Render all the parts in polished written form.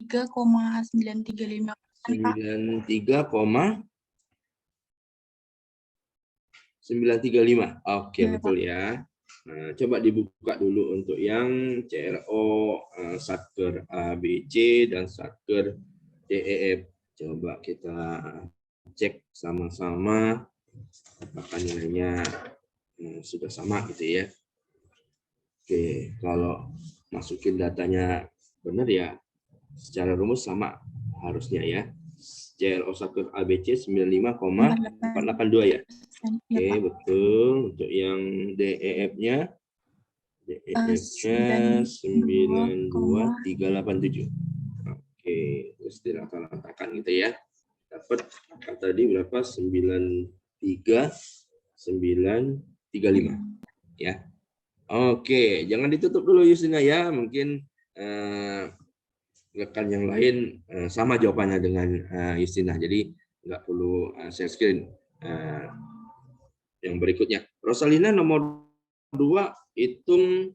93,935%, Pak. 93,935. Oke, Ya, betul ya. Nah, coba dibuka dulu untuk yang CRO, Satker ABC, dan Satker DEF. Coba kita cek sama-sama apakah nilainya sudah sama gitu ya. Oke, kalau masukin datanya benar ya, secara rumus sama harusnya ya. CRO Satker ABC 95,482 ya. Oke, Pak. betul. Untuk yang DEF-nya 92387. Oke, terus dirata-ratakan gitu ya. Dapat angka tadi berapa? 93935 ya. Oke, jangan ditutup dulu Yusina ya. Mungkin rekan yang lain sama jawabannya dengan Yustina. Jadi nggak perlu share screen. Yang berikutnya, Rosalina nomor 2, hitung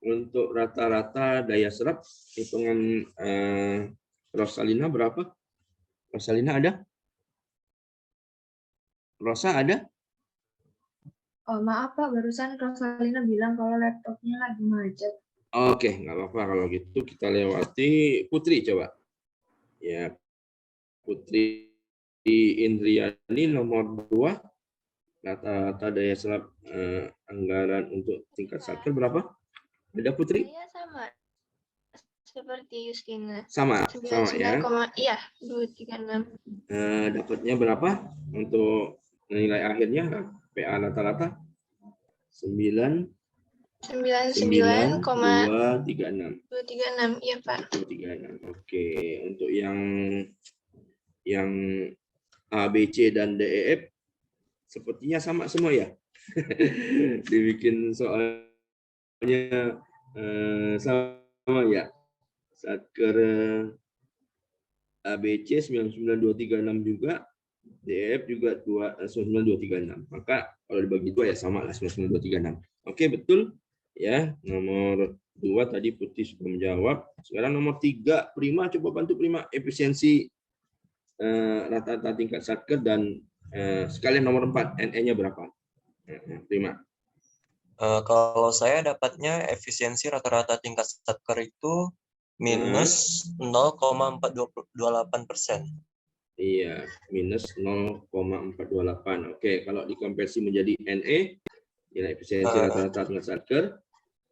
untuk rata-rata daya serap. Hitungan Rosalina berapa? Rosalina ada? Rosa ada? Oh, maaf Pak, barusan Rosalina bilang kalau laptopnya lagi macet. Oke, nggak apa-apa kalau gitu kita lewati Putri coba. Ya, Putri Indriani nomor 2, rata-rata daya serap anggaran untuk tingkat satker berapa? Ada Putri? Saya sama seperti Justina. Sama ya. 236. Dapatnya berapa untuk nilai akhirnya PA rata-rata? 99,236. 236. Iya, Pak. 236. Oke, untuk yang A, B, C dan D, E, F sepertinya sama semua ya. Dibikin soalnya sama ya. Satker A, B, C 99236 juga, DF juga 99236. Maka kalau dibagi 2 ya sama lah 99236. Oke, betul ya. Nomor 2 tadi Putih sudah menjawab. Sekarang nomor 3, Prima, coba bantu Prima efisiensi rata-rata tingkat satker dan sekalian nomor 4 NE-nya berapa? Prima. Kalau saya dapatnya efisiensi rata-rata tingkat satker itu minus 0,428%. Iya, minus 0,428. Oke, kalau dikonversi menjadi NE, nilai efisiensi rata-rata tingkat satker,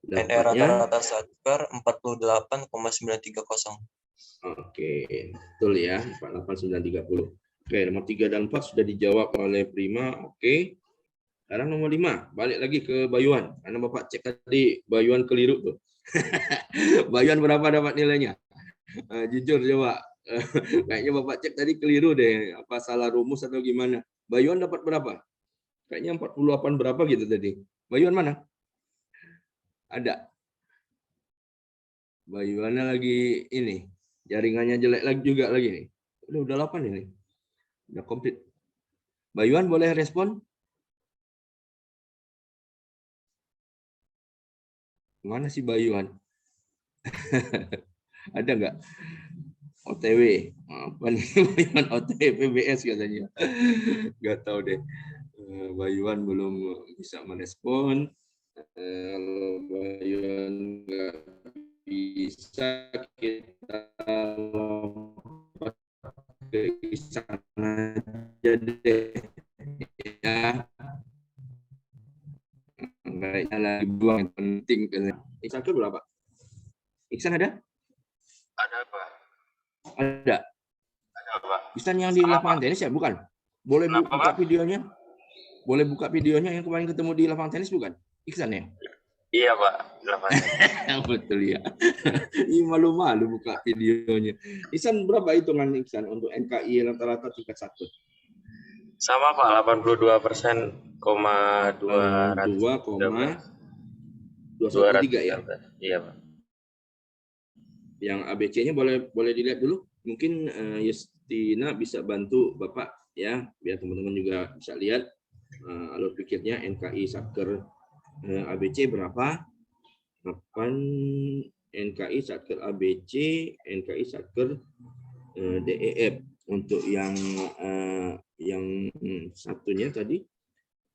NE rata-rata satker 48,930. Oke, betul ya, 48930. Oke, nomor 3 dan 4 sudah dijawab oleh Prima. Oke. Sekarang nomor 5, balik lagi ke Bayuan. Karena Bapak cek tadi Bayuan keliru tuh. Bayuan berapa dapat nilainya? Jujur coba. Kayaknya Bapak cek tadi keliru deh. Apa salah rumus atau gimana? Bayuan dapat berapa? Kayaknya 48 berapa gitu tadi. Bayuan mana? Ada. Bayuannya lagi ini. Jaringannya jelek lagi juga lagi nih. Udah 8 ini. Udah komplit. Bayuan boleh respon? Mana sih Bayuan? Ada nggak? OTW. Apa nih Bayuan OTW PBS katanya. Nggak tahu deh. Bayuan belum bisa merespon. Kalau Bayuan nggak bisa, kita lompat ke Iksan aja deh. Ya. Kayaknya lagi buang yang penting. Iksan itu berapa? Iksan ada? Ada, Pak. Ada. Ada, Pak. Iksan yang di lapangan tenis ya? Bukan? Boleh buka videonya? Boleh buka videonya yang kemarin ketemu di lapangan tenis bukan? Iksan ya? Iya, Pak. Di lapangan tenis. Betul ya. Ih, malu-malu buka videonya. Iksan berapa hitungan Iksan untuk NKI rata-rata tingkat 1? Sama, Pak. 82,213 ya? Iya, Pak. Yang ABC-nya boleh dilihat dulu. Mungkin Justina bisa bantu Bapak ya, biar teman-teman juga bisa lihat alur pikirnya NKI Satker ABC berapa? 8 NKI Satker ABC, NKI Satker DEF. Untuk yang satunya tadi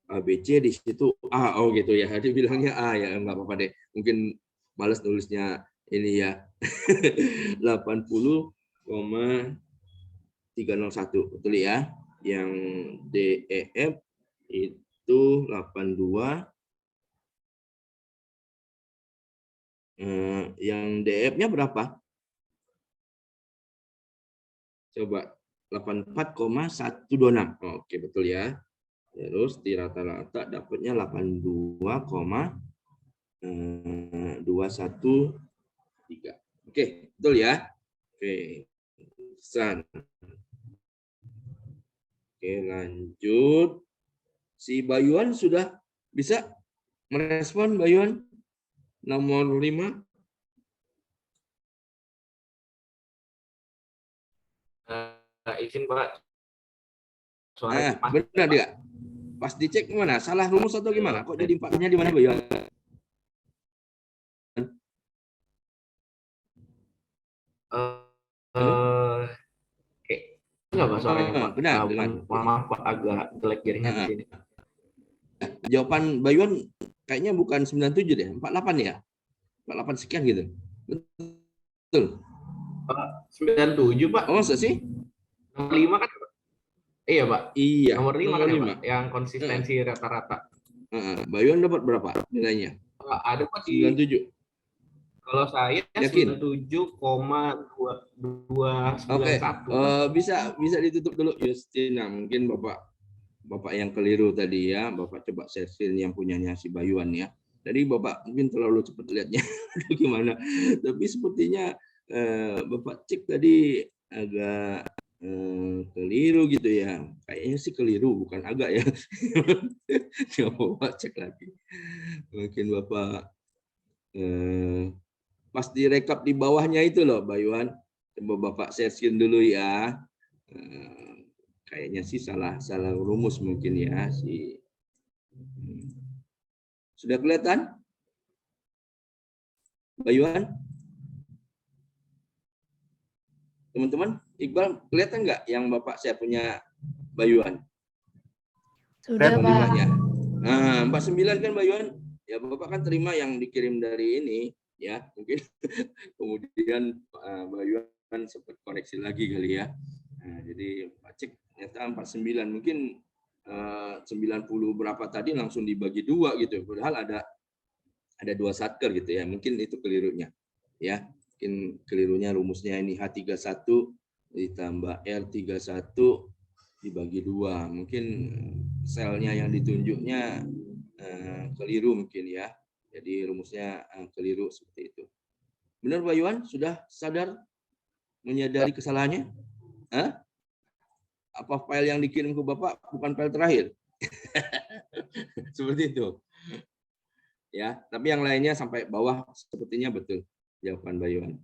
ABC di situ A, oh gitu ya. Dia bilangnya A ya, enggak apa-apa deh. Mungkin males nulisnya ini ya. 80,301 betul ya. Yang DEF itu 82. Yang DF-nya berapa? Coba 84,126. Oke, betul ya. Terus di rata-rata dapatnya 82,213. Oke, betul ya. Oke. Pesan. Oke, lanjut. Si Bayuan sudah bisa merespon, Bayuan? Nomor 5. Izin Pak. Suara Benar dia. Pas dicek gimana? Salah rumus atau gimana? Kok jadi 4-nya di mana, Bayuan? Enggak Pak suaranya Pak. Benar, benar. Maaf Pak, agak jelek jadinya di sini. Jawaban Bayuan kayaknya bukan 97 deh, 48 ya? 48 sekian gitu. Betul. 97 Pak. Oh, masa sih? Nomor 5 kan Pak? Iya Pak. Iya. Nomor 5 kan ya, 5. Pak? Yang konsistensi rata-rata. Bayuan dapat berapa nilainya? Ada Pak di 97. kalau saya Yakin? 97,291. Oke. Bisa ditutup dulu Justina. Mungkin Bapak yang keliru tadi ya. Bapak coba share yang punyanya si Bayuan ya. Jadi Bapak mungkin terlalu cepat lihatnya. Gimana? Tapi sepertinya Bapak cek tadi agak keliru gitu ya. Kayaknya sih keliru, bukan agak ya. Coba Bapak cek lagi. Mungkin Bapak pas direkap di bawahnya itu loh, Bayuan. Coba Bapak share screen dulu ya. Kayaknya sih salah rumus mungkin ya si. Sudah kelihatan, Bayuan? Teman-teman, Iqbal kelihatan nggak yang Bapak saya punya Bayuan? Sudah, Pak. Nah, 49 kan Bayuan? Ya Bapak kan terima yang dikirim dari ini ya, mungkin kemudian Bayuan sempat koreksi lagi kali ya. Nah, jadi Pak cek ternyata 49, mungkin 90 berapa tadi langsung dibagi 2 gitu. Padahal ada 2 satker gitu ya. Mungkin itu kelirunya. Ya, mungkin kelirunya rumusnya ini H31 ditambah R31 dibagi 2. Mungkin selnya yang ditunjuknya keliru mungkin ya. Jadi rumusnya keliru seperti itu. Benar Bayuan? Sudah sadar menyadari kesalahannya? Hah? Apa file yang dikirim ke Bapak bukan file terakhir? Seperti itu. Ya, tapi yang lainnya sampai bawah sepertinya betul jawaban Bayuan.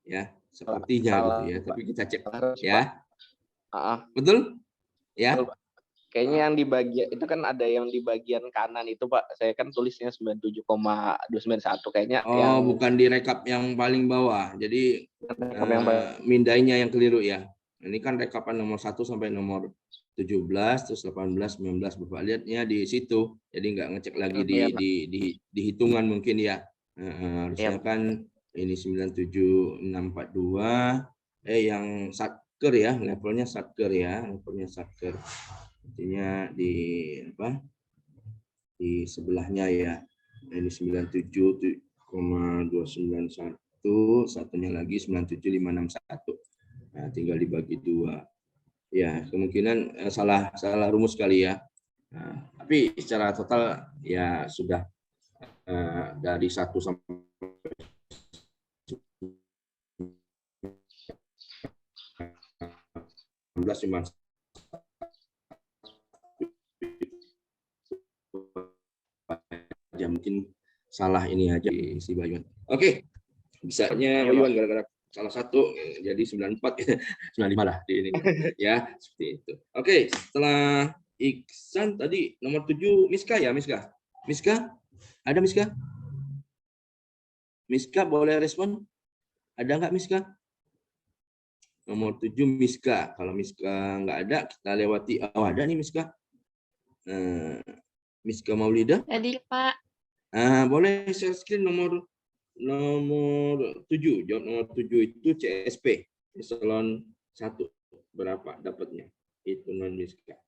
Ya, sepertinya gitu ya, tapi kita cek ya. Betul? Ya. Betul, Pak. Kayaknya yang di bagian itu kan ada yang di bagian kanan itu Pak. Saya kan tulisnya 97,291 kayaknya. Oh, bukan di rekap yang paling bawah. Jadi mindainya yang keliru ya. Ini kan rekapan nomor 1 sampai nomor 17, terus 18, 19 Bapak lihatnya di situ. Jadi nggak ngecek lagi di hitungan mungkin ya. Harusnya kan ini 97642 yang satker ya, levelnya satker ya, levelnya satker. Artinya di apa? Di sebelahnya ya. Ini 97,291, satunya lagi 97561. Nah, tinggal dibagi 2. Ya, kemungkinan salah rumus kali ya. Nah, tapi secara total ya sudah dari 1 sampai 19 cuma aja mungkin salah ini aja si Bayuan. Oke. Bisanya Bayuan gara-gara salah satu jadi 94 95 lah di ini ya, seperti itu. Oke, setelah Iksan tadi nomor 7 Miska ya, Miska. Miska? Ada Miska? Miska boleh respon? Ada nggak Miska? Nomor 7 Miska. Kalau Miska nggak ada, kita lewati. Oh, ada nih Miska. Miska Maulida. Tadi Pak. Boleh share screen nomor 7. Jawab nomor 7 itu CSP. Eselon 1. Berapa dapatnya? Hitungan Miska.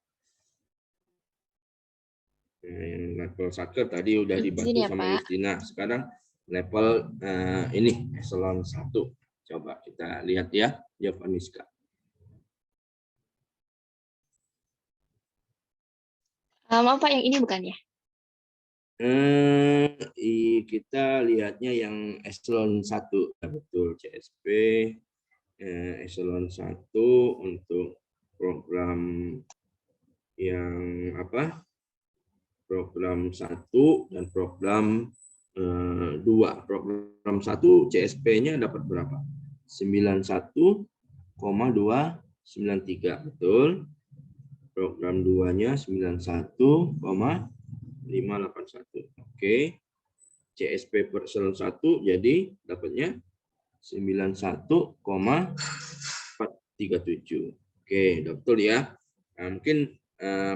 Level Satker tadi udah dibantu Izin ya, sama Pak. Justina. Sekarang level ini eselon 1. Coba kita lihat ya jawaban Miska. Maaf Pak, yang ini bukan ya? Kita lihatnya yang eselon 1. Betul, CSP eselon 1 untuk program yang apa? Program 1 dan program 2. Program 1 CSP-nya dapat berapa? 91,293, betul. Program 2-nya 91,581. Oke. CSP per eselon 1 jadi dapatnya 91,437. Oke, betul ya. Nah, mungkin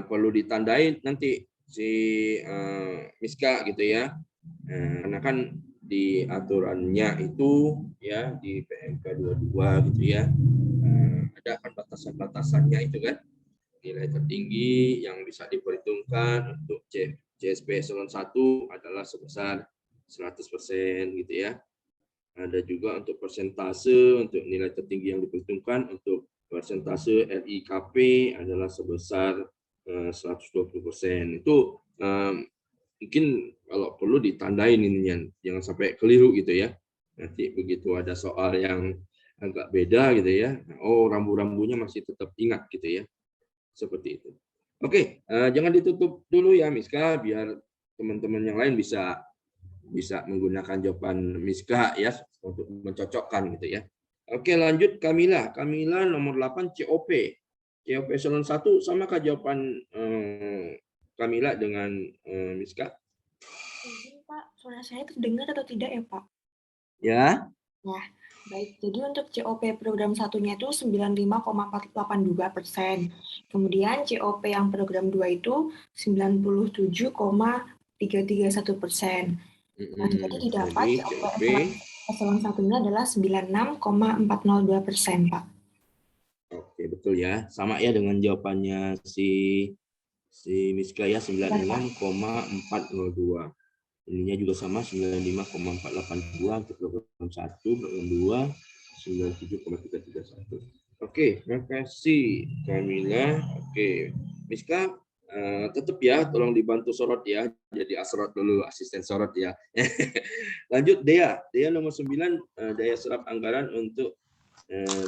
perlu ditandai nanti si Miska gitu ya. Karena kan di aturannya itu ya di PMK 22 gitu ya. Ada kan batasan-batasannya itu kan. Nilai tertinggi yang bisa diperhitungkan untuk CSP eselon 1 adalah sebesar 100% gitu ya. Ada juga untuk persentase untuk nilai tertinggi yang diperhitungkan untuk persentase LIKP adalah sebesar 120%. Itu mungkin kalau perlu ditandain ininya, jangan sampai keliru gitu ya. Nanti begitu ada soal yang agak beda gitu ya, oh rambu-rambunya masih tetap ingat gitu ya. Seperti itu. Oke, jangan ditutup dulu ya Miska, biar teman-teman yang lain bisa menggunakan jawaban Miska ya untuk mencocokkan gitu ya. Oke, lanjut Kamila. Kamila nomor 8 COP. COP eselon 1 samakah jawaban Kamila dengan Miska? Izin Pak, suara saya terdengar atau tidak ya Pak? Ya. Ya, baik. Jadi untuk COP program satunya itu 95,482%. Kemudian COP yang program 2 itu 97,331%. Nah, jadi didapat COP eselon satunya adalah 96,402%, Pak. Oke, betul ya. Sama ya dengan jawabannya si Miska ya, 96,402. Ininya juga sama 95,482 untuk program 1, program 2 97,331. Oke, terima kasih Kamila. Oke, Miska tetap ya, tolong dibantu sorot ya. Jadi asrot dulu, asisten sorot ya. Lanjut Dea. Dea nomor 9, daya serap anggaran untuk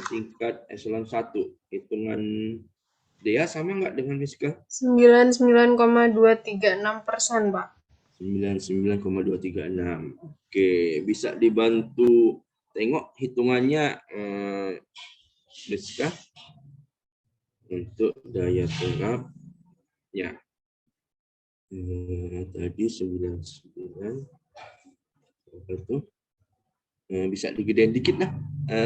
tingkat eselon 1. Hitungan Dea sama nggak dengan Miska? 99,236%, Pak. 99,236. Oke, bisa dibantu tengok hitungannya Miska untuk daya serap ya. Tadi 99 itu bisa digedein dikit lah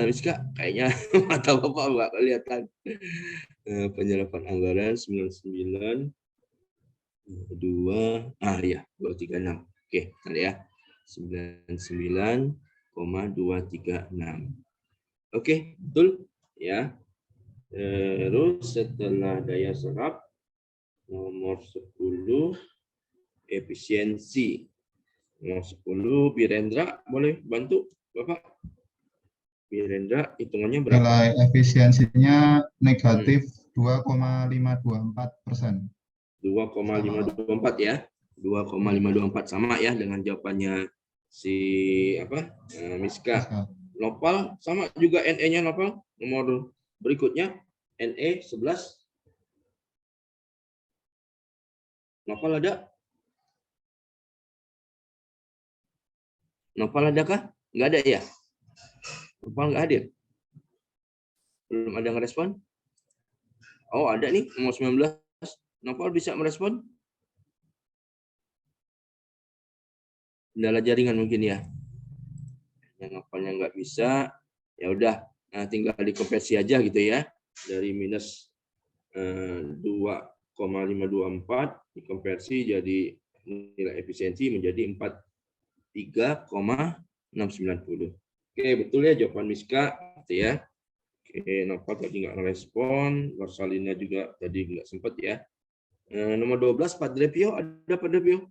Miska, kayaknya mata Bapak nggak kelihatan. Penyerapan anggaran 99 2 ya 236. Oke, tadi ya 99,236. Oke, betul ya. Terus setelah daya serap nomor 10 efisiensi. Nomor 10 Birendra, boleh bantu Bapak? Birendra, hitungannya berapa? Nilai efisiensinya negatif 2,524%. 2,524 ya. 2,524 sama ya dengan jawabannya si Miska. Nopal sama juga NE-nya Nopal. Nomor berikutnya NE 11. Nopal ada? Nopal adakah? Enggak ada ya? Nopal enggak hadir. Belum ada yang respon? Oh, ada nih nomor 19. Nopal bisa merespon? Kendala jaringan mungkin ya. Yang hafalnya nggak bisa, ya udah, tinggal dikonversi aja gitu ya. Dari minus 2,524 dikonversi jadi nilai efisiensi menjadi 43,690. Oke, betul ya jawaban Miska, gitu ya. Oke, Nova tadi nggak ngerespon, Rosalina juga tadi nggak sempat ya. Nomor 12, Pak Drepio, ada Pak Drepio?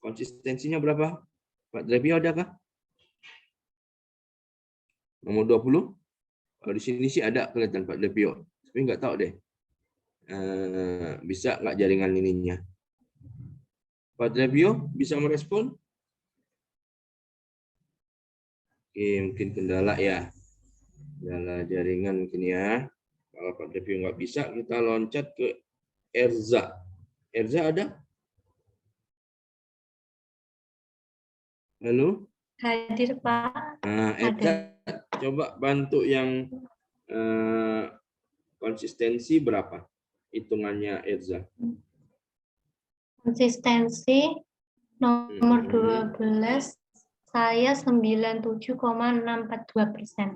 Konsistensinya berapa? Pak Drepio adakah? Nomor 20? Kalau di sini sih ada kelihatan Pak Drepio, tapi nggak tahu deh. Bisa nggak jaringan ininya? Pak Drepio bisa merespon? Oke, mungkin kendala ya. Kendala jaringan mungkin ya. Kalau Pak Drepio nggak bisa, kita loncat ke Erza. Erza ada? Halo? Hadir, Pak. Nah, Erza, coba bantu yang konsistensi berapa? Hitungannya Erza. Konsistensi nomor 12 saya 97,642%.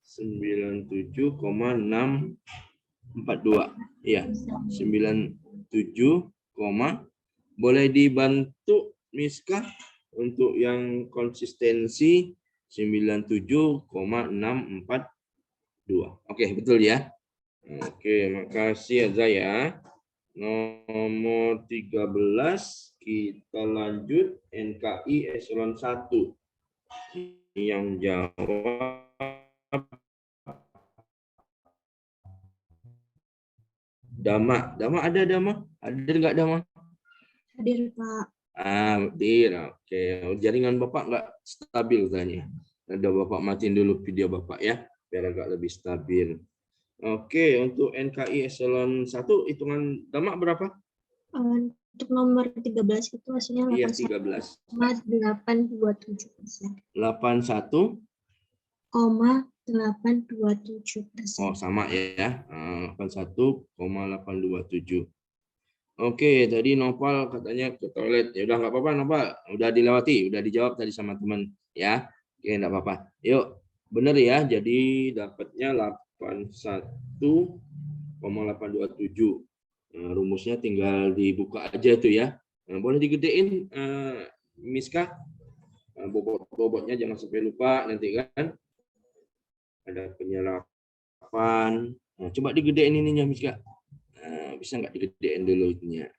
97,642. Iya, 97, boleh dibantu Miska untuk yang konsistensi 97,642. Oke, betul ya. Oke, makasih Erza ya. Nomor 13 kita lanjut NKI eselon 1. Yang jawab Dama. Dama ada Dama? Hadir nggak Dama? Hadir, Pak. Hadir. Oke. Jaringan Bapak nggak stabil tanya. Ada Bapak matiin dulu video Bapak ya, biar agak lebih stabil. Oke, untuk NKI eselon 1 hitungan Dama berapa? Untuk nomor 13 itu hasilnya Iya, 13. 81,827%. 81,827%. Oh, sama ya. 81,827. Oke, tadi Noval katanya ke toilet. Ya udah nggak apa-apa, Noval. Udah dilewati, udah dijawab tadi sama teman ya. Oke, nggak apa-apa. Yuk, bener ya. Jadi dapatnya 81,827. Rumusnya tinggal dibuka aja itu ya. Boleh digedein, Miska. Bobot-bobotnya jangan sampai lupa nanti kan. Ada penyerapan. Coba digedein ininya, Miska. Bisa nggak digedein dulu itunya,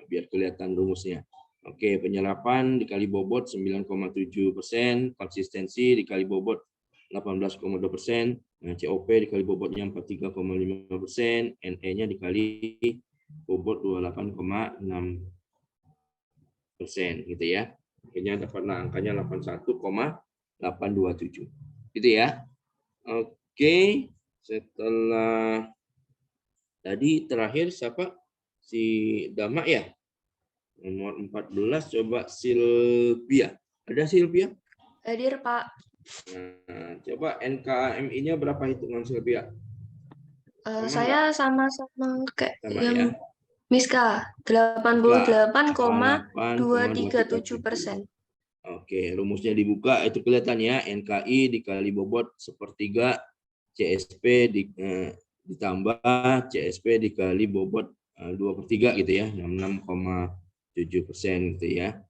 biar kelihatan rumusnya. Oke, penyerapan dikali bobot 9,7%, konsistensi dikali bobot 18,2%, COP dikali bobotnya 43,5%, NE-nya dikali bobot 28,6%, gitu ya. Akhirnya dapatlah angkanya 81,827. Gitu ya. Oke, setelah tadi terakhir siapa? Si Dama ya? Nomor 14 coba Silvia. Ada Silvia? Hadir, Pak. Nah, coba NKMI-nya berapa hitungan Silvia? Saya sama-sama kayak Sama yang ya. Miska, 88,237%. Oke, rumusnya dibuka itu kelihatan ya. NKI dikali bobot sepertiga, CSP ditambah CSP dikali bobot 2/3 gitu ya, 66,7% gitu ya.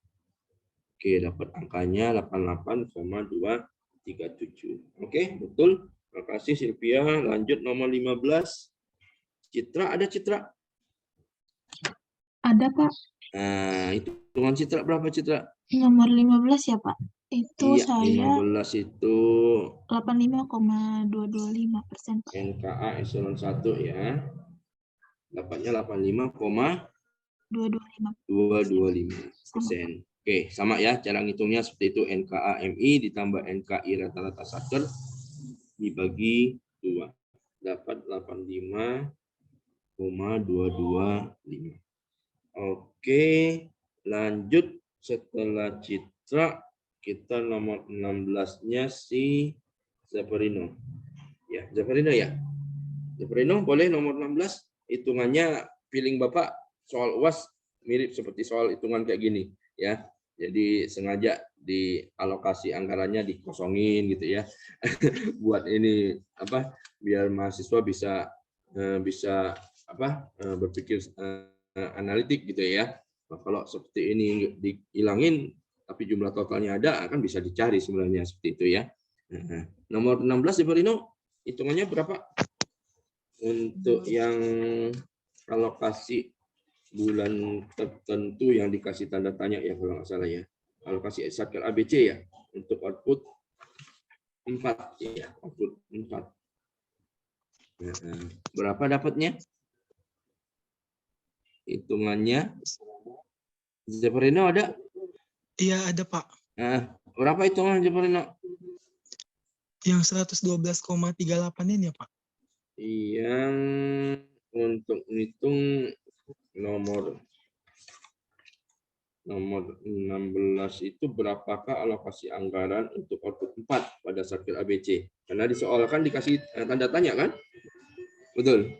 Oke, dapat angkanya 88,237. Oke, betul. Terima kasih Silvia. Lanjut nomor 15. Citra, ada Citra? Ada, Pak. Nah, hitungan Citra berapa Citra? Nomor 15 ya, Pak. Itu Iya, saya 15 itu 85,225%, Pak. NKA eselon 1 ya. Dapatnya 85,225%. Oke, sama ya cara ngitungnya seperti itu. NKA MI ditambah NKI rata-rata satker dibagi 2. Dapat 85,225. Oke, lanjut setelah Citra kita nomor 16-nya si Zafarino. Ya, Zafarino ya. Zafarino boleh nomor 16 hitungannya feeling Bapak soal UAS mirip seperti soal hitungan kayak gini ya. Jadi sengaja di alokasi anggarannya dikosongin gitu ya. Buat ini apa? Biar mahasiswa bisa berpikir analitik gitu ya. Nah, kalau seperti ini dihilangin tapi jumlah totalnya ada, akan bisa dicari sebenarnya seperti itu ya. Nomor 16 Ibu Rino, hitungannya berapa? Untuk yang alokasi bulan tertentu yang dikasih tanda tanya ya kalau nggak salah ya. Alokasi Satker ABC ya, untuk output 4 ya, output 4. Berapa dapatnya? Hitungannya Zeferino ada? Iya, ada, Pak. Berapa hitungan Zeferino? Yang 112,38 ini ya, Pak? Yang untuk menghitung nomor 16 itu berapakah alokasi anggaran untuk output 4 pada Satker ABC? Karena di soal kan dikasih tanda tanya kan? Betul.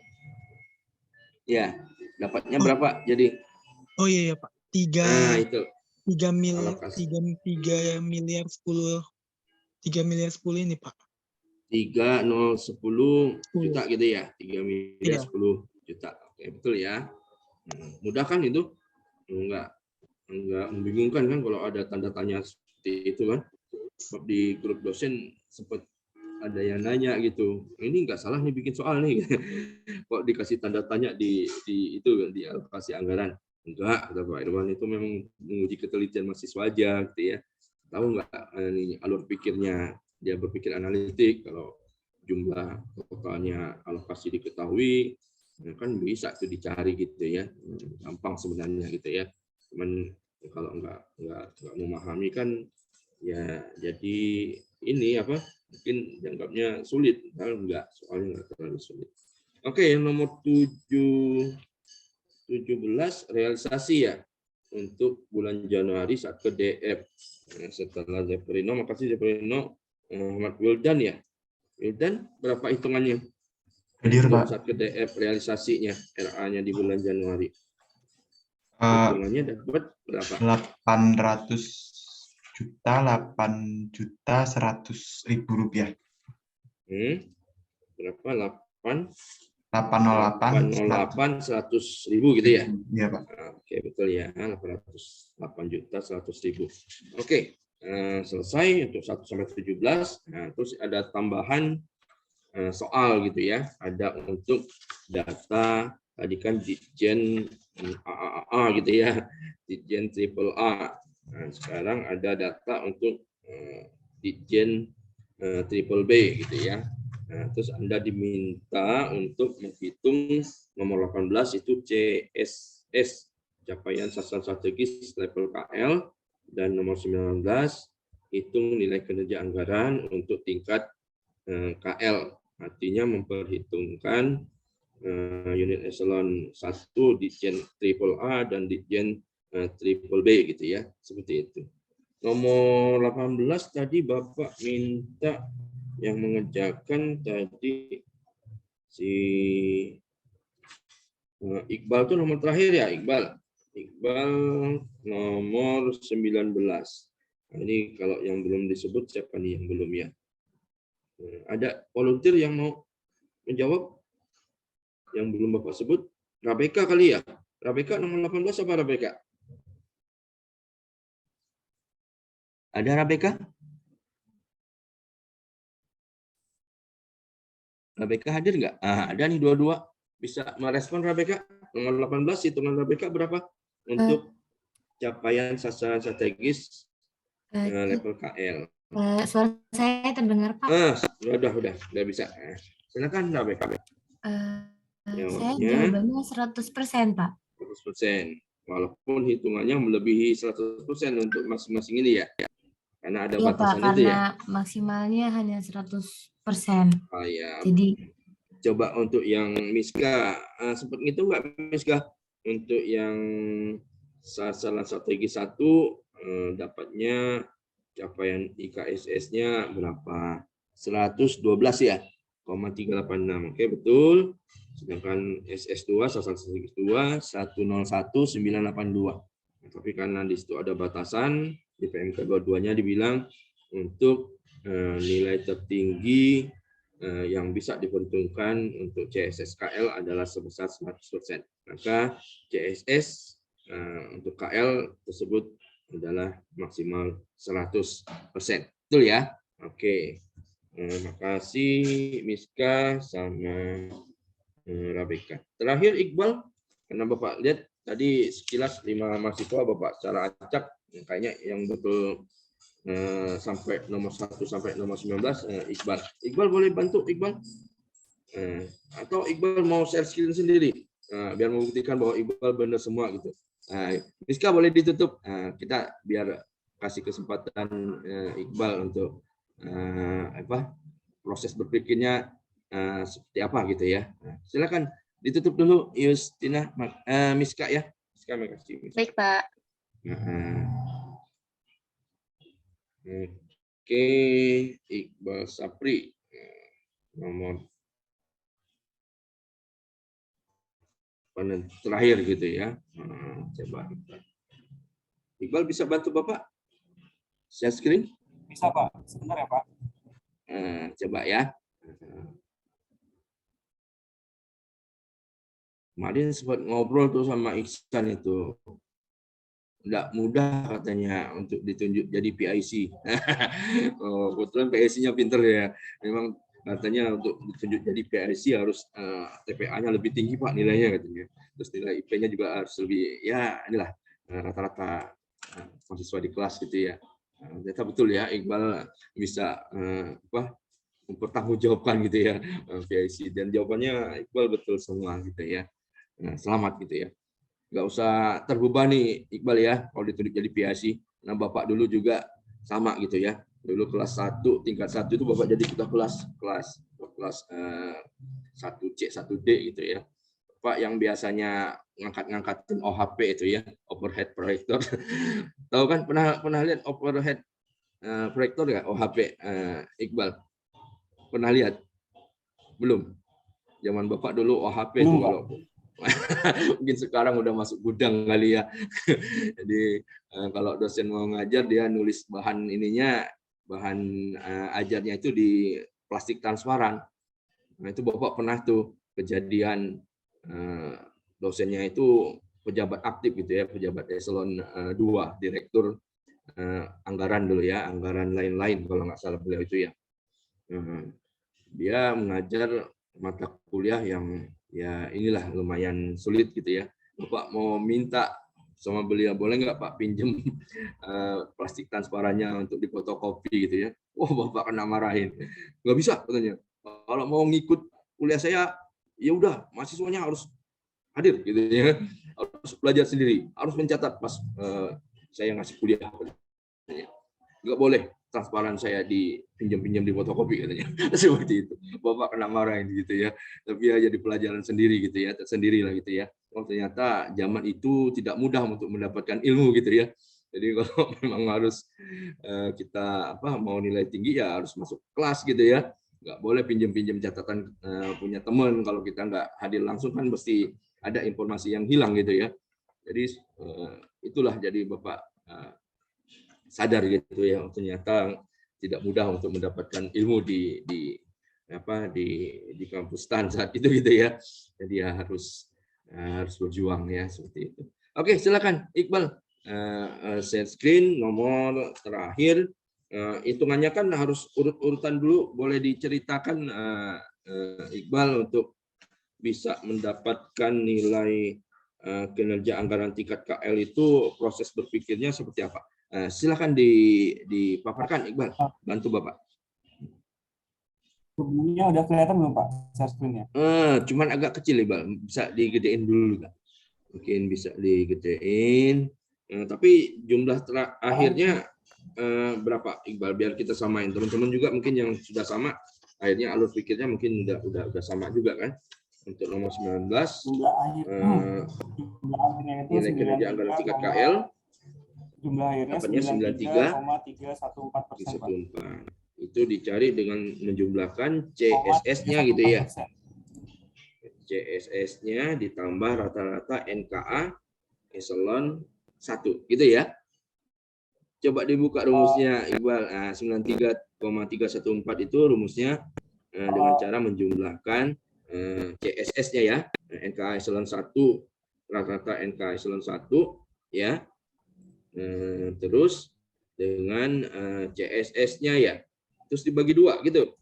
Ya, dapatnya berapa? Jadi Oh iya ya, Pak. 3 miliar 10 ini, Pak. 3,010 juta gitu ya. 3 miliar 10 juta. Oke, betul ya. Mudah kan itu? Enggak membingungkan kan kalau ada tanda tanya seperti itu kan. Sebab di grup dosen sempat ada yang nanya gitu. Ini enggak salah nih bikin soal nih. Kok dikasih tanda tanya di alokasi anggaran. Enggak, kata Pak Irwan, itu memang menguji ketelitian mahasiswa aja gitu ya. Tahu enggak ini alur pikirnya, dia berpikir analitik. Kalau jumlah totalnya alokasi diketahui, kan bisa itu dicari gitu ya. Gampang sebenarnya gitu ya. Cuman kalau enggak memahami kan ya jadi ini mungkin dianggapnya sulit. Kalau enggak, soalnya enggak terlalu sulit. Oke, yang nomor 17 realisasi ya untuk bulan Januari saat ke DF. Setelah Zeferino, makasih Zeferino. Muhammad Wildan ya. Wildan berapa hitungannya? Hadir, Pak. Saat ke DF realisasinya RA-nya di bulan Januari. Hitungannya dapat berapa? 800.000.100.000 rupiah. Berapa? 808 100.000 gitu ya? Iya, Pak. Oke, betul ya. 808.100.000. Oke, selesai untuk 1 sampai 17. Nah, terus ada tambahan soal gitu ya. Ada untuk data tadi kan Ditjen AAA gitu ya. Ditjen Triple A. Nah, sekarang ada data untuk Ditjen Triple B gitu ya. Nah, terus Anda diminta untuk menghitung nomor 18 itu CSS, capaian sasaran strategis level KL, dan nomor 19 hitung nilai kinerja anggaran untuk tingkat KL. Artinya memperhitungkan unit eselon 1 Ditjen Triple A dan Ditjen Triple B gitu ya, seperti itu. Nomor 18 tadi Bapak minta yang mengerjakan tadi si Iqbal tuh nomor terakhir ya, Iqbal nomor 19. Nah, ini kalau yang belum disebut siapa nih yang belum ya? Ada volunteer yang mau menjawab yang belum Bapak sebut? Rabeka kali ya? Rabeka nomor 18 apa Rabeka? Ada Rabeka? Rabeka hadir nggak? Ada nih dua-dua. Bisa merespon Rabeka? Nomor 18, hitungan Rabeka berapa? Untuk capaian sasaran strategis level KL. Suara saya terdengar, Pak. Udah bisa. Silakan Rabeka. Saya jawabannya 100%, Pak. 100%. Walaupun hitungannya melebihi 100% untuk masing-masing ini ya. Karena ada batasan Pak, itu ya. karena maksimalnya hanya 100%. Ya. Jadi coba untuk yang Miska, sempat ngitung nggak Miska? Untuk yang sasaran strategi 1 dapatnya capaian IKSS-nya berapa? 112 ya, 0,386. Oke, betul. Sedangkan SS2 sasaran strategi 2 101.982. Tapi karena di situ ada batasan, di PMK 22-nya dibilang untuk nilai tertinggi yang bisa diperhitungkan untuk CSS-KL adalah sebesar 100%. Maka CSS untuk KL tersebut adalah maksimal 100%. Betul ya? Oke. Terima kasih Miska sama Rabeka. Terakhir Iqbal, karena Bapak lihat tadi sekilas 5 mahasiswa Bapak secara acak kayaknya yang betul sampai nomor 1 sampai nomor 19 Iqbal. Iqbal boleh bantu Iqbal? Atau Iqbal mau share screen sendiri biar membuktikan bahwa Iqbal benar semua gitu. Miska boleh ditutup. Kita biar kasih kesempatan Iqbal untuk proses berpikirnya seperti apa gitu ya. Silakan ditutup dulu Yustina, Miska ya. Miska, makasih. Miska. Baik, Pak. Oke, Iqbal Sapri nomor terakhir gitu ya. Coba Iqbal bisa bantu Bapak share screen? Bisa Pak, sebentar ya Pak. Coba ya. Kemarin sempat ngobrol tuh sama Iksan itu. Tidak mudah katanya untuk ditunjuk jadi PIC. Kebetulan PIC-nya pinter ya. Memang katanya untuk ditunjuk jadi PIC harus TPA-nya lebih tinggi Pak nilainya katanya. Terus nilai IP-nya juga harus lebih, ya inilah rata-rata mahasiswa di kelas gitu ya. Ternyata betul ya Iqbal bisa mempertanggungjawabkan gitu ya PIC, dan jawabannya Iqbal betul semua gitu ya. Selamat gitu ya. Nggak usah terbebani Iqbal ya kalau ditunjuk jadi PIC. Nah Bapak dulu juga sama gitu ya. Dulu kelas 1 tingkat 1 itu Bapak jadi ketua kelas 1C 1D gitu ya. Bapak yang biasanya ngangkatin OHP itu ya, overhead proyektor. Tahu kan, pernah lihat overhead proyektor ya, OHP Iqbal? Pernah lihat? Belum. Zaman Bapak dulu OHP itu kalau mungkin sekarang udah masuk gudang kali ya. Jadi kalau dosen mau ngajar dia nulis bahan ajarnya itu di plastik transparan. Nah itu Bapak pernah tuh kejadian dosennya itu pejabat aktif gitu ya, pejabat eselon 2, direktur anggaran dulu ya, anggaran lain-lain kalau nggak salah beliau itu ya. Dia mengajar mata kuliah yang ya inilah lumayan sulit gitu ya. Bapak mau minta sama beliau, boleh nggak Pak pinjem plastik transparannya untuk difotokopi gitu ya. Wah Bapak kena marahin. Nggak bisa katanya. Kalau mau ngikut kuliah saya, ya udah mahasiswanya harus hadir gitu ya. Harus belajar sendiri, harus mencatat pas saya ngasih kuliah. Nggak boleh transparan saya dipinjam-pinjam di fotokopi katanya. Seperti itu. Bapak kena marahin gitu ya. Tapi ya jadi pelajaran sendiri gitu ya, tersendiri lah gitu ya. Oh ternyata zaman itu tidak mudah untuk mendapatkan ilmu gitu ya. Jadi kalau memang harus kita mau nilai tinggi ya harus masuk kelas gitu ya. Nggak boleh pinjam-pinjam catatan punya teman. Kalau kita nggak hadir langsung kan mesti ada informasi yang hilang gitu ya. Jadi itulah jadi Bapak sadar gitu ya, ternyata tidak mudah untuk mendapatkan ilmu di kampus STAN saat itu gitu ya. Jadi ya harus berjuang ya seperti itu. Oke, silakan Iqbal share screen nomor terakhir. Hitungannya kan harus urut-urutan dulu, boleh diceritakan Iqbal untuk bisa mendapatkan nilai kinerja anggaran tingkat KL itu proses berpikirnya seperti apa? Silakan dipaparkan Iqbal, bantu Bapak. Sebelumnya udah kelihatan belum Pak share screen-nya? Cuman agak kecil Iqbal, bisa digedein dulu kan? Mungkin bisa digedein. Tapi jumlah akhirnya berapa Iqbal? Biar kita samain. Teman-teman juga mungkin yang sudah sama, akhirnya alur pikirnya mungkin udah sama juga kan? Untuk nomor 19, nilai kinerja anggaran tingkat KL. Jumlah akhirnya 93,314%. Itu dicari dengan menjumlahkan CSS-nya gitu ya. CSS-nya ditambah rata-rata NKA eselon gitu ya. Coba dibuka rumusnya Iqbal. 93,314 itu rumusnya dengan cara menjumlahkan CSS-nya ya. NKA eselon 1, rata-rata NKA eselon 1 ya. Terus dengan CSS-nya ya. Terus dibagi 2 gitu.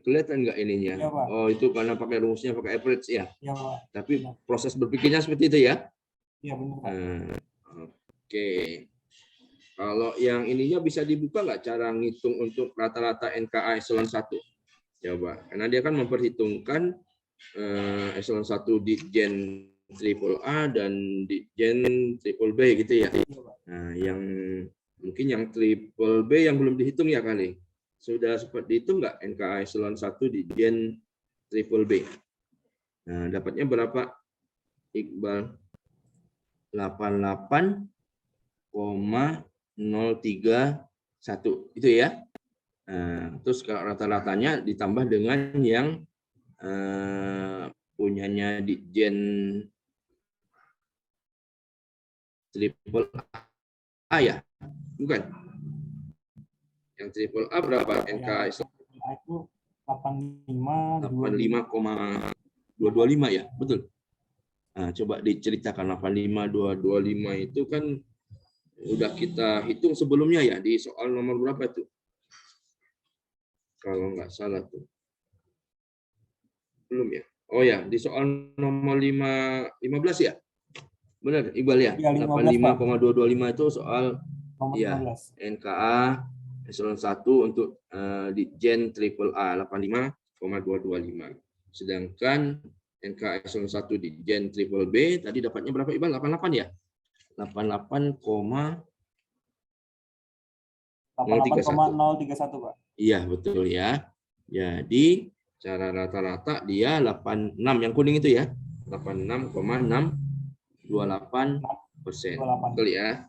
Kelihatan nggak ininya? Ya, Pak. Oh, itu karena pakai rumusnya pakai average ya. Iya, Pak. Tapi proses berpikirnya seperti itu ya. Iya, benar, Pak. Oke. Kalau yang ininya bisa dibuka nggak cara ngitung untuk rata-rata NKA eselon 1? Coba. Karena dia kan memperhitungkan eselon 1 Ditjen triple A dan Ditjen triple B gitu ya. Nah, yang mungkin yang triple B yang belum dihitung ya kali. Sudah sempat dihitung nggak NKA eselon 1 Ditjen triple B? Nah, dapatnya berapa Iqbal? 88,031 itu ya. Terus kalau rata-ratanya ditambah dengan yang punyanya Ditjen triple A ya, bukan? Yang triple A berapa NKA Itu 85,225 ya, betul. Nah, coba diceritakan 85,225 itu kan udah kita hitung sebelumnya ya di soal nomor berapa itu? Kalau nggak salah tuh. Belum ya? Oh ya, di soal nomor 15 ya? Benar, Iqbal ya? Iya, 85,225 itu soal nomor ya 15. NKA eselon 1 untuk Ditjen triple A 85,225. Sedangkan NKA eselon 1 Ditjen triple B tadi dapatnya berapa Iqbal? 88 ya? 88,031, Pak. Iya, betul ya. Jadi cara rata-rata dia 86 yang kuning itu ya. 86,628%. Betul ya.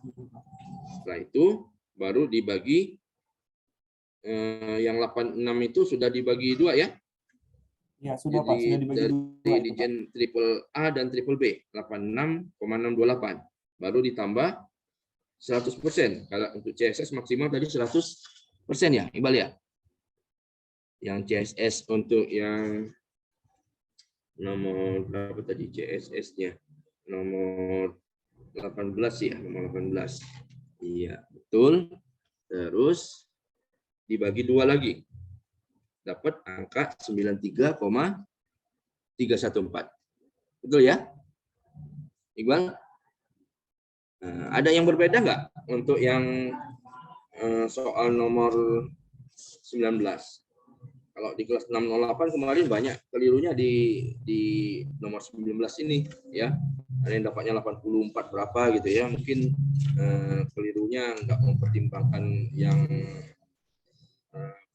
Setelah itu baru dibagi yang 86 itu sudah dibagi 2 ya. Ya, sudah Pak, sudah dibagi dari Ditjen triple A dan triple B 86,628. Baru ditambah 100%. Kalau untuk CSS maksimal tadi 100% ya, Iqbal ya. Yang CSS untuk yang nomor berapa tadi CSS-nya? Nomor 18 ya, nomor 18. Iya, betul. Terus dibagi 2 lagi. Dapat angka 93,314. Betul ya? Iqbal? Ada yang berbeda nggak untuk yang soal nomor 19? Kalau di kelas 608 kemarin banyak kelirunya di nomor 19 ini ya. Ada yang dapatnya 84 berapa gitu ya. Mungkin kelirunya nggak mempertimbangkan yang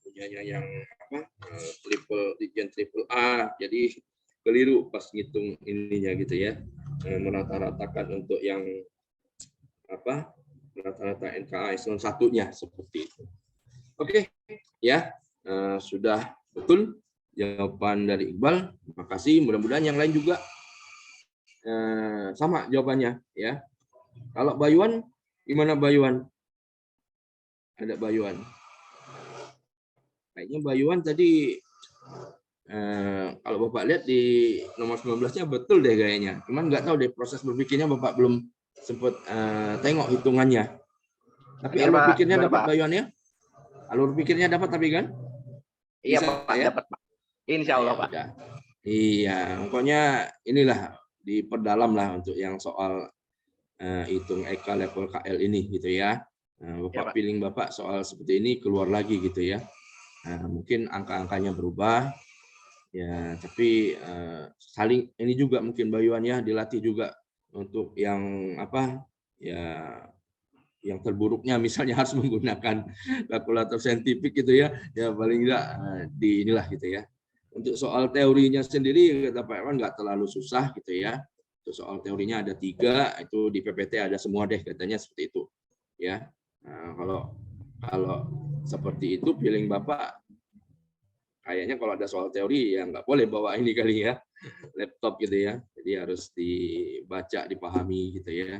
punyanya yang apa? Ditjen triple A. Jadi keliru pas ngitung ininya gitu ya. Merata-ratakan untuk yang apa rata-rata NKA eselon 1-nya seperti itu. Oke, ya sudah betul jawaban dari Iqbal. Terima kasih. Mudah-mudahan yang lain juga sama jawabannya ya. Kalau Bayuan gimana Bayuan? Ada Bayuan. Kayaknya Bayuan tadi kalau Bapak lihat di nomor 19-nya betul deh kayaknya. Cuman nggak tahu deh proses berpikirnya Bapak belum sempat tengok hitungannya. Tapi Iya, alur Pak. pikirnya Gimana, dapat Pak? Bayuan ya? Alur pikirnya dapat tapi kan? Iya, Bisa, Pak, ya? dapat, Pak. Insya Allah, Pak. Udah. Iya, pokoknya inilah diperdalam lah untuk yang soal hitung EK level KL ini gitu ya. Bapak Pak. feeling Bapak soal seperti ini keluar lagi gitu ya. Mungkin angka-angkanya berubah ya, tapi saling ini juga mungkin Bayuan ya dilatih juga untuk yang apa ya, yang terburuknya misalnya harus menggunakan kalkulator saintifik gitu ya, ya paling enggak di inilah gitu ya. Untuk soal teorinya sendiri kata Pak Irwan nggak terlalu susah gitu ya. Untuk soal teorinya ada 3, itu di PPT ada semua deh katanya seperti itu ya. Nah, kalau seperti itu feeling Bapak kayaknya kalau ada soal teori ya nggak boleh bawa ini kali ya, laptop gitu ya. Jadi harus dibaca, dipahami gitu ya.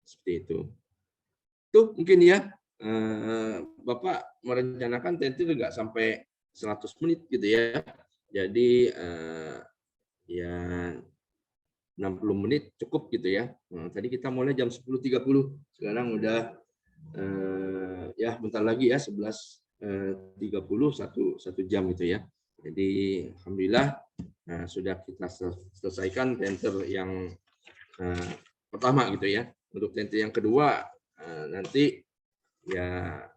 seperti itu. Tuh mungkin ya, Bapak merencanakan tentu nggak sampai 100 menit gitu ya. Jadi ya 60 menit cukup gitu ya. Tadi kita mulai jam 10.30, sekarang udah ya bentar lagi ya 11.30, satu jam gitu ya. Jadi alhamdulillah sudah kita selesaikan tenter yang pertama gitu ya. Untuk tenter yang kedua nanti ya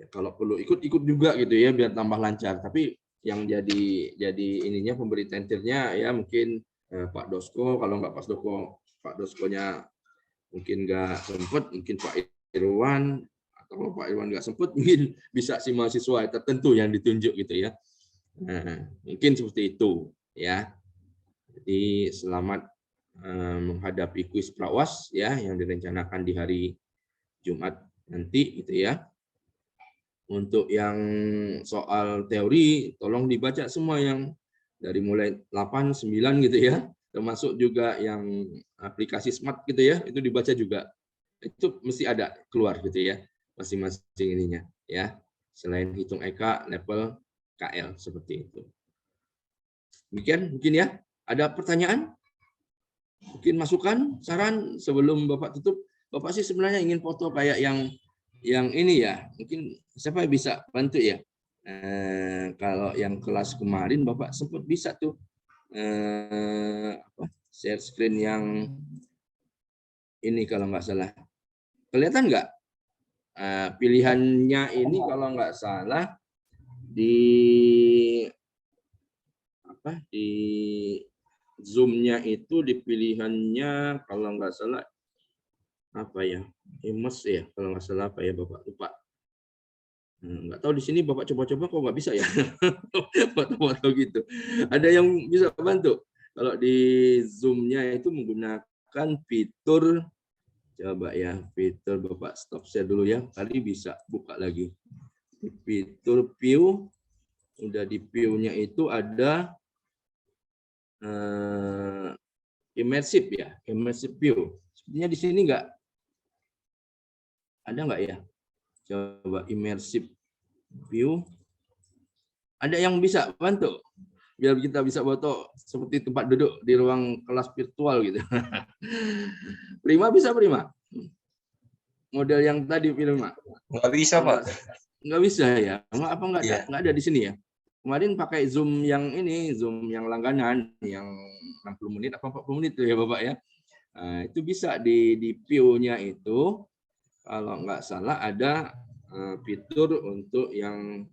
kalau perlu ikut juga gitu ya biar tambah lancar. Tapi yang jadi ininya pemberi tenternya ya mungkin Pak Dosko, kalau nggak Pak Doskonya mungkin nggak sempet, mungkin Pak Irwan, atau kalau Pak Irwan nggak sempet mungkin bisa si mahasiswa tertentu yang ditunjuk gitu ya. Nah, mungkin seperti itu ya. Jadi selamat menghadapi kuis prawas ya yang direncanakan di hari Jumat nanti gitu ya. Untuk yang soal teori tolong dibaca semua yang dari mulai 8, 9 gitu ya, termasuk juga yang aplikasi smart gitu ya, itu dibaca juga. Itu mesti ada keluar gitu ya, masing-masing ininya ya. Selain hitung EK, level KL seperti itu. Demikian mungkin ya. Ada pertanyaan? Mungkin masukan, saran sebelum Bapak tutup. Bapak sih sebenarnya ingin foto kayak yang ini ya. Mungkin siapa yang bisa bantu ya? Kalau yang kelas kemarin Bapak sempat bisa tuh share screen yang ini kalau nggak salah. Kelihatan nggak? Pilihannya ini kalau nggak salah di Zoom-nya itu di pilihannya kalau nggak salah apa ya? Image ya kalau nggak salah apa ya Bapak lupa. Nggak tahu di sini Bapak coba-coba kok nggak bisa ya foto-foto gitu. Ada yang bisa bantu? Kalau di Zoom-nya itu menggunakan fitur, coba ya, fitur Bapak stop share dulu ya, kali bisa buka lagi. Di fitur view, udah di view-nya itu ada immersive ya, immersive view. Sepertinya di sini nggak ada nggak ya? Coba immersive view. Ada yang bisa bantu biar kita bisa foto seperti tempat duduk di ruang kelas virtual gitu. Prima bisa Prima? Model yang tadi Prima? Nggak bisa Pak. Nggak bisa ya? Apa nggak ada? Nggak ada di sini ya? Kemarin pakai Zoom yang ini, Zoom yang langganan, yang 60 menit apa 40 menit tuh ya Bapak ya. Nah, itu bisa di view-nya itu. Kalau nggak salah ada fitur untuk yang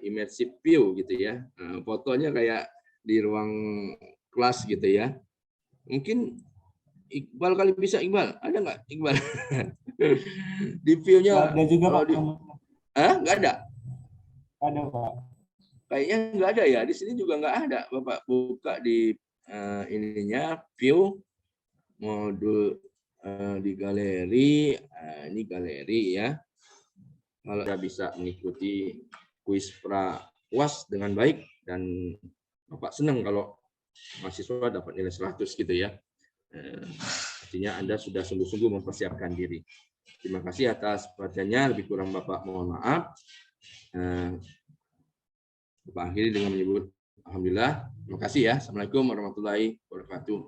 immersive view gitu ya. Fotonya kayak di ruang kelas gitu ya. Mungkin Iqbal kali bisa Iqbal. Ada nggak Iqbal? Di view-nya ada juga Pak. Nggak ada? Ada Pak. Kayaknya nggak ada ya. Di sini juga nggak ada. Bapak buka di ininya view modul di galeri, ini galeri ya. Kalau kita bisa mengikuti kuis prawas dengan baik dan Bapak senang kalau mahasiswa dapat nilai 100 gitu ya. Artinya Anda sudah sungguh-sungguh mempersiapkan diri. Terima kasih atas perhatiannya. Lebih kurang Bapak mohon maaf. Bapak akhiri dengan menyebut alhamdulillah. Terima kasih ya. Assalamualaikum warahmatullahi wabarakatuh.